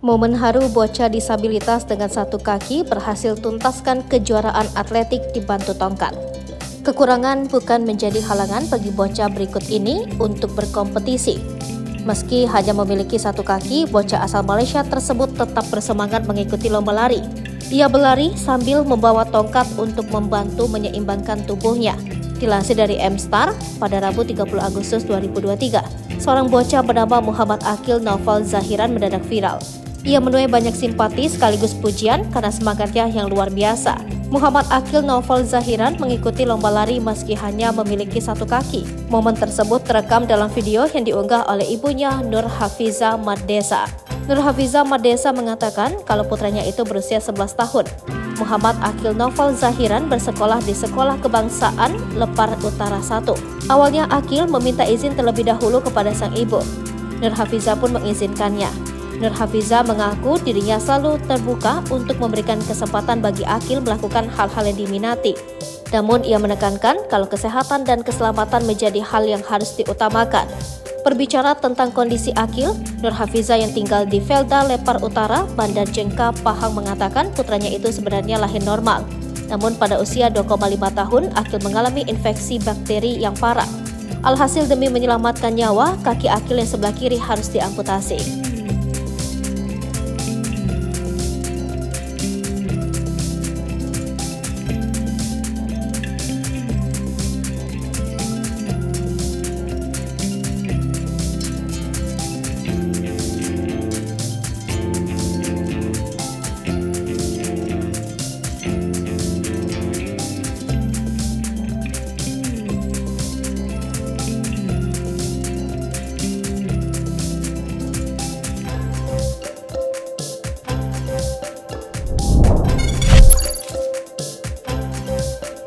Momen haru bocah disabilitas dengan satu kaki berhasil tuntaskan kejuaraan atletik dibantu tongkat. Kekurangan bukan menjadi halangan bagi bocah berikut ini untuk berkompetisi. Meski hanya memiliki satu kaki, bocah asal Malaysia tersebut tetap bersemangat mengikuti lomba lari. Ia berlari sambil membawa tongkat untuk membantu menyeimbangkan tubuhnya. Dilansir dari M-Star, pada Rabu 30 Agustus 2023, seorang bocah bernama Muhammad Aqil Naufal Zahiran mendadak viral. Ia menuai banyak simpati sekaligus pujian karena semangatnya yang luar biasa. Muhammad Aqil Naufal Zahiran mengikuti lomba lari meski hanya memiliki satu kaki. Momen tersebut terekam dalam video yang diunggah oleh ibunya Nur Hafiza Madesa. Nur Hafiza Madesa mengatakan kalau putranya itu berusia 11 tahun. Muhammad Aqil Naufal Zahiran bersekolah di Sekolah Kebangsaan Lepar Utara 1. Awalnya Aqil meminta izin terlebih dahulu kepada sang ibu. Nur Hafiza pun mengizinkannya. Nur Hafiza mengaku dirinya selalu terbuka untuk memberikan kesempatan bagi Aqil melakukan hal-hal yang diminati. Namun ia menekankan kalau kesehatan dan keselamatan menjadi hal yang harus diutamakan. Berbicara tentang kondisi Aqil, Nur Hafiza yang tinggal di Felda Lepar Utara, Bandar Jengka, Pahang mengatakan putranya itu sebenarnya lahir normal. Namun pada usia 2,5 tahun, Aqil mengalami infeksi bakteri yang parah. Alhasil demi menyelamatkan nyawa, kaki Aqil yang sebelah kiri harus diamputasi.